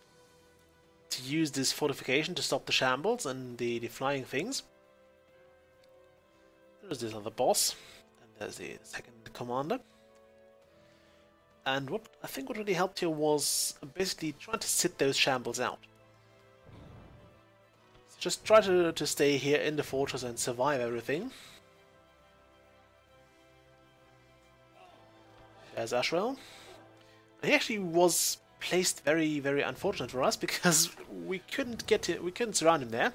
use this fortification to stop the shambles and the flying things. There's this other boss, and there's the second commander. And what I think what really helped here was basically trying to sit those shambles out. So just try to stay here in the fortress and survive everything. There's Ashwell. He actually was placed very, very unfortunate for us because we couldn't surround him there.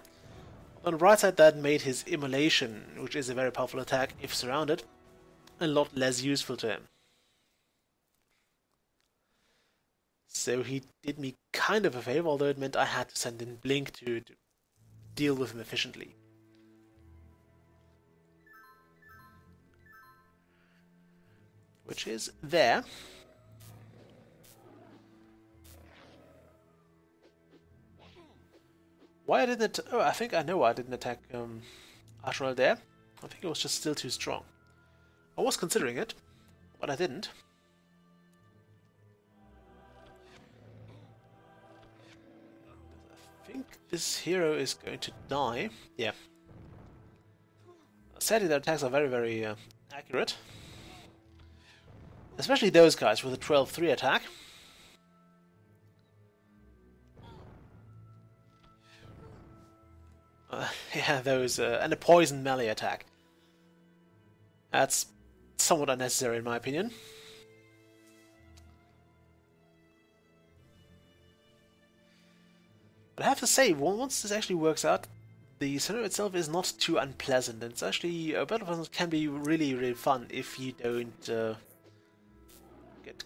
On the right side, that made his Immolation, which is a very powerful attack if surrounded, a lot less useful to him. So he did me kind of a favor, although it meant I had to send in Blink to deal with him efficiently. Which is there. Why I didn't... oh, I think I know why I didn't attack Ashwell there. I think it was just still too strong. I was considering it, but I didn't. I think this hero is going to die. Yeah. Sadly, their attacks are very, very accurate. Especially those guys with a 12-3 attack. Yeah, those, and a poison melee attack. That's somewhat unnecessary in my opinion. But I have to say, once this actually works out, the scenario itself is not too unpleasant. It's actually, a Battle of can be really, really fun if you don't get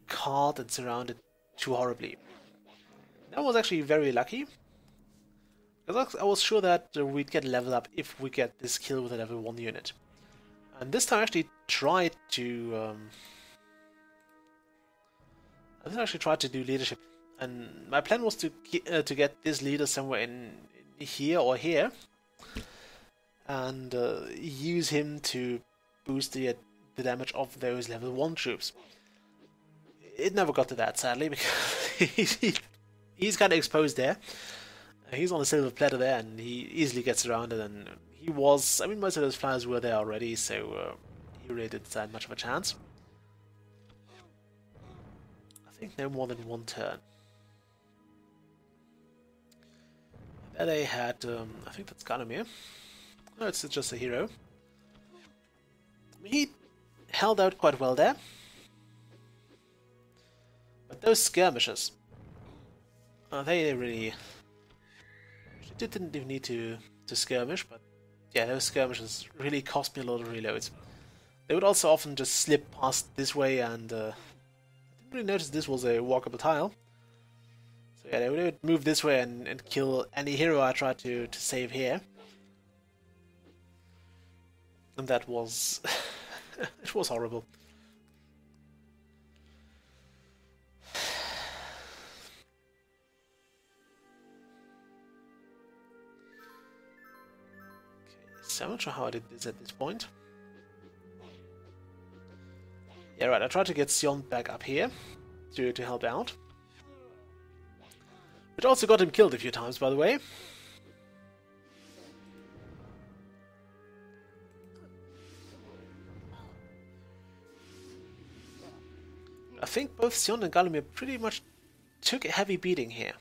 caught and surrounded too horribly. That was actually very lucky. Because I was sure that we'd get leveled up if we get this kill with a level 1 unit. And this time I actually tried to... do leadership. And my plan was to get this leader somewhere in here or here. And use him to boost the damage of those level 1 troops. It never got to that, sadly, because he's kind of exposed there. He's on a silver platter there, and he easily gets around it, and he was... I mean, most of those flyers were there already, so he really didn't stand much of a chance. I think no more than one turn. There they had... I think that's Ganymede. No, it's just a hero. He held out quite well there. But those skirmishes, they really didn't even need to skirmish, but yeah, those skirmishes really cost me a lot of reloads. They would also often just slip past this way, and I didn't really notice this was a walkable tile. So yeah, they would move this way and kill any hero I tried to save here. And that was... it was horrible. So I'm not sure how I did this at this point. Yeah, right, I tried to get Sion back up here to help out. Which also got him killed a few times, by the way. I think both Sion and Galimir pretty much took a heavy beating here.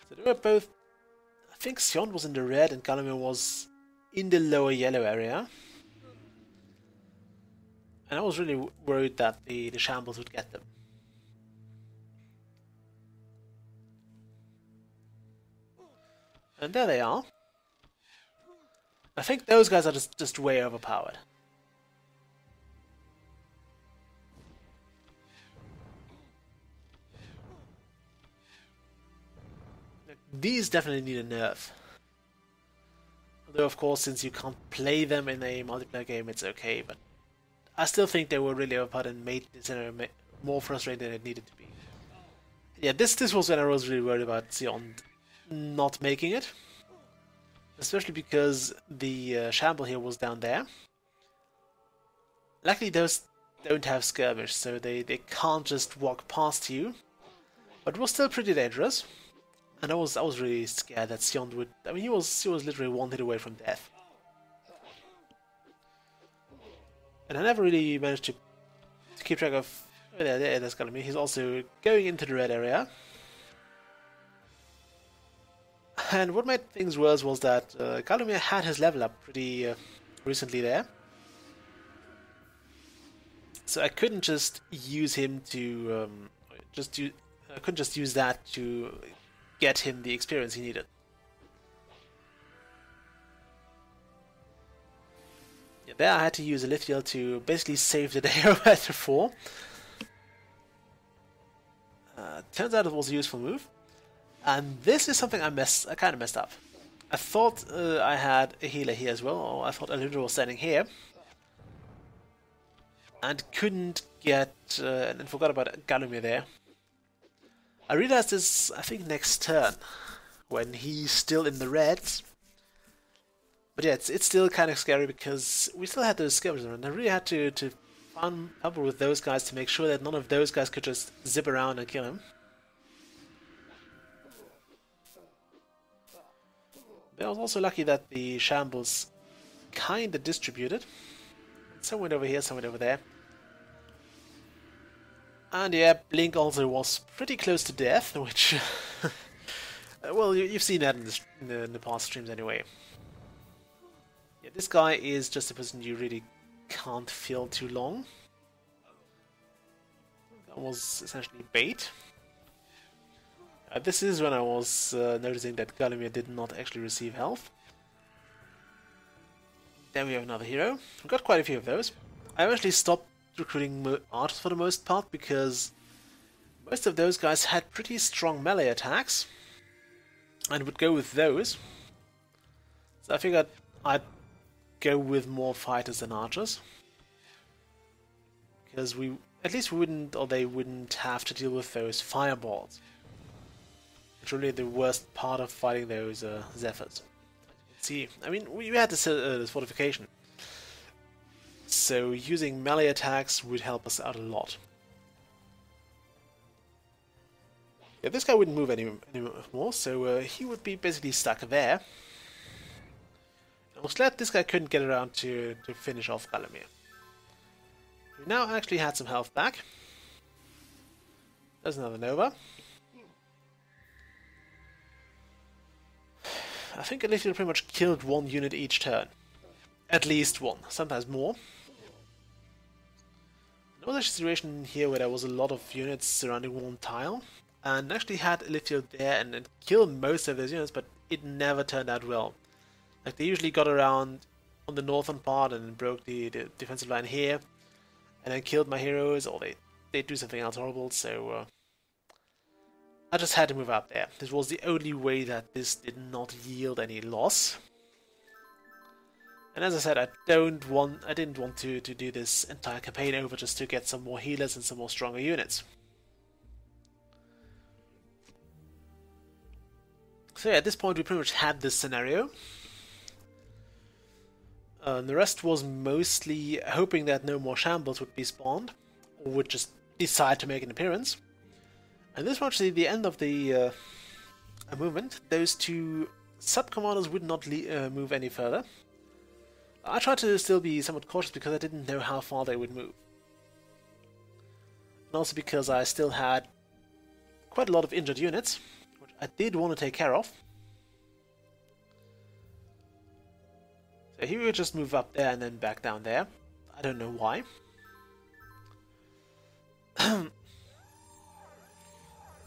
So they were both... I think Sion was in the red and Galimir was in the lower yellow area. And I was really worried that the shambles would get them. And there they are. I think those guys are just way overpowered. These definitely need a nerf. Although, of course, since you can't play them in a multiplayer game, it's okay, but I still think they were really overpowered and made this more frustrating than it needed to be. Yeah, this was when I was really worried about Sion not making it. Especially because the shamble here was down there. Luckily those don't have skirmish, so they can't just walk past you. But it was still pretty dangerous. And I was really scared that Sion would... I mean, he was literally one hit away from death. And I never really managed to keep track of... Oh, there, that's gonna be. He's also going into the red area. And what made things worse was that Galimir had his level up pretty recently there. So I couldn't just use him to... I couldn't just use that to get him the experience he needed. Yeah, there I had to use Elithiel to basically save the day of Ether 4. Turns out it was a useful move. And this is something I kind of messed up. I thought I had a healer here as well, or I thought Eludra was standing here. And couldn't get... and forgot about Galimir there. I realized this, I think, next turn, when he's still in the reds. But yeah, it's still kind of scary because we still had those skirmishes around. I really had to find cover with those guys to make sure that none of those guys could just zip around and kill him. But I was also lucky that the shambles kinda distributed. Some went over here, some went over there. And yeah, Blink also was pretty close to death, which... well, you've seen that in the past streams anyway. Yeah, this guy is just a person you really can't feel too long. That was essentially bait. This is when I was noticing that Galimir did not actually receive health. Then we have another hero. We've got quite a few of those. I eventually stopped recruiting archers for the most part because most of those guys had pretty strong melee attacks and would go with those. So I figured I'd go with more fighters than archers. Because at least we wouldn't, or they wouldn't have to deal with those fireballs. It's really the worst part of fighting those Zephyrs. See, I mean, we had this fortification. So using melee attacks would help us out a lot. Yeah, this guy wouldn't move anymore, so he would be basically stuck there. I was glad this guy couldn't get around to finish off Galimir. We now actually had some health back. There's another Nova. I think Alithia pretty much killed one unit each turn. At least one, sometimes more. There was a situation here where there was a lot of units surrounding one tile, and actually had Alithia there and killed most of those units, but it never turned out well. Like, they usually got around on the northern part and broke the defensive line here, and then killed my heroes, or they do something else horrible, so I just had to move up there. This was the only way that this did not yield any loss. And as I said, I didn't want to do this entire campaign over just to get some more healers and some more stronger units. So yeah, at this point we pretty much had this scenario. The rest was mostly hoping that no more shambles would be spawned, or would just decide to make an appearance. And this was actually the end of the movement. Those two sub-commanders would not move any further. I tried to still be somewhat cautious because I didn't know how far they would move. And also because I still had quite a lot of injured units, which I did want to take care of. So he would just move up there and then back down there. I don't know why. And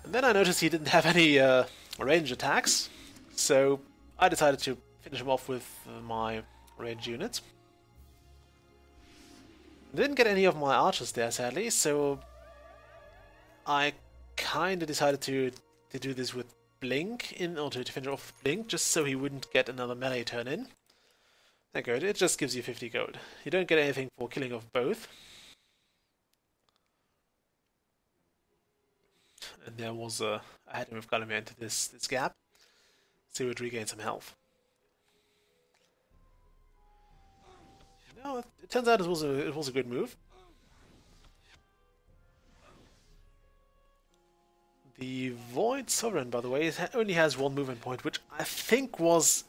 then I noticed he didn't have any range attacks, so I decided to finish him off with my range units. Didn't get any of my archers there, sadly, so I kind of decided to do this with Blink in order to finish off Blink, just so he wouldn't get another melee turn in. There you go, it just gives you 50 gold. You don't get anything for killing off both. And there was I had to move Galamir into this gap, so he would regain some health. No, it turns out it was a good move. The Void Sovereign, by the way, only has one movement point, which I think was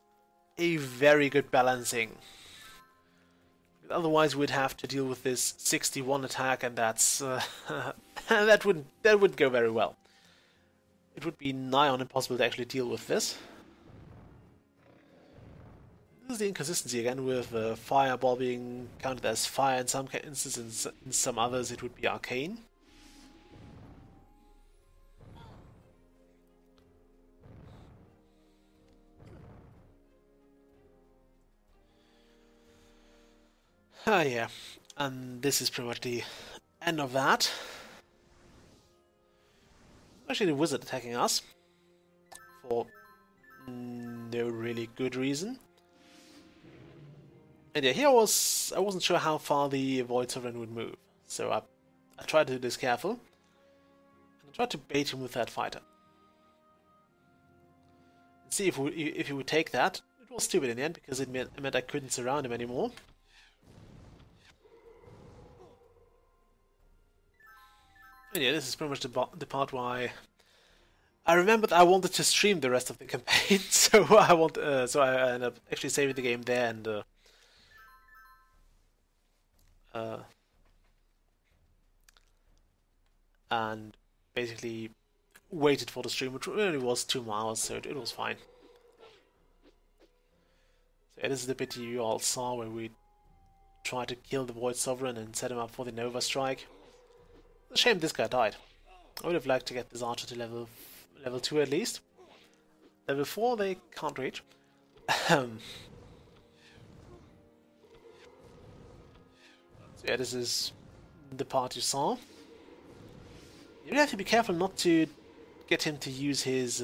a very good balancing. Otherwise, we'd have to deal with this 61 attack, and that's that wouldn't go very well. It would be nigh on impossible to actually deal with this. This is the inconsistency again, with Fireball being counted as fire in some instances, in some others it would be arcane. Ah, yeah, and this is pretty much the end of that. Actually, the wizard attacking us for no really good reason. And yeah, here I wasn't sure how far the Void Sovereign would move, so I tried to do this careful, and I tried to bait him with that fighter. And see if he would take that. It was stupid in the end, because it meant I couldn't surround him anymore. And yeah, this is pretty much the part where I remembered I wanted to stream the rest of the campaign, so I ended up actually saving the game there and basically waited for the stream, which only was 2 hours, so it was fine. So yeah, this is the bit you all saw where we tried to kill the Void Sovereign and set him up for the Nova Strike. It's a shame this guy died. I would have liked to get this archer to level 2 at least. Level 4 they can't reach. So yeah, this is the part you saw. You have to be careful not to get him to use his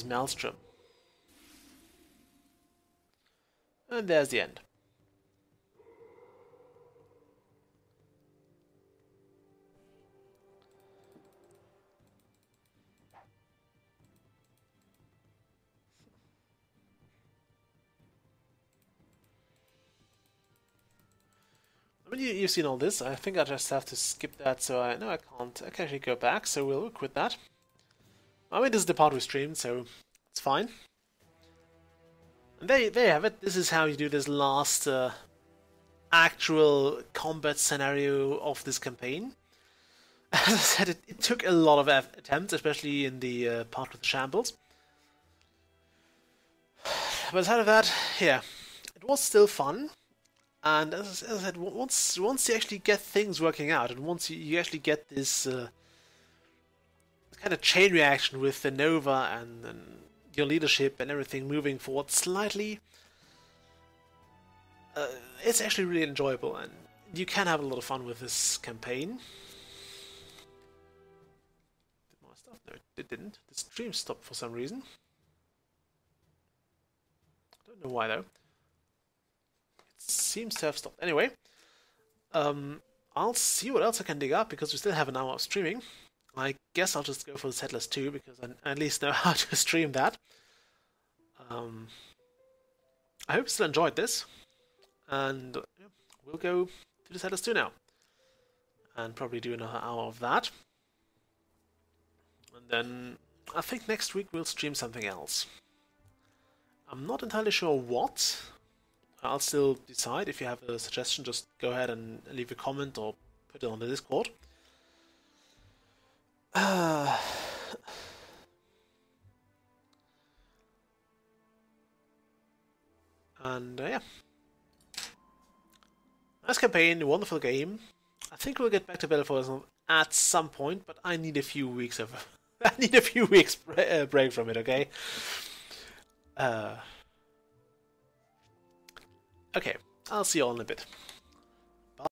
Maelstrom. And there's the end. I mean, you've seen all this. I think I just have to skip that, so I can't. I can actually go back, so we'll quit that. I mean, this is the part we streamed, so it's fine. And there you have it. This is how you do this last actual combat scenario of this campaign. As I said, it took a lot of attempts, especially in the part with the shambles. But aside of that, yeah, it was still fun. And as I said, once you actually get things working out, and once you actually get this kind of chain reaction with the Nova and your leadership and everything moving forward slightly, it's actually really enjoyable, and you can have a lot of fun with this campaign. Did my stuff? No, it didn't. The stream stopped for some reason. I don't know why though. It seems to have stopped. Anyway, I'll see what else I can dig up, because we still have an hour of streaming. I guess I'll just go for the Settlers 2, because I at least know how to stream that. I hope you still enjoyed this, and we'll go to the Settlers 2 now, and probably do another hour of that. And then I think next week we'll stream something else. I'm not entirely sure what. I'll still decide. If you have a suggestion, just go ahead and leave a comment or put it on the Discord. And yeah. Nice campaign, wonderful game. I think we'll get back to Battlefield at some point, but I need a few weeks of I need a few weeks break from it, okay? Okay, I'll see you all in a bit.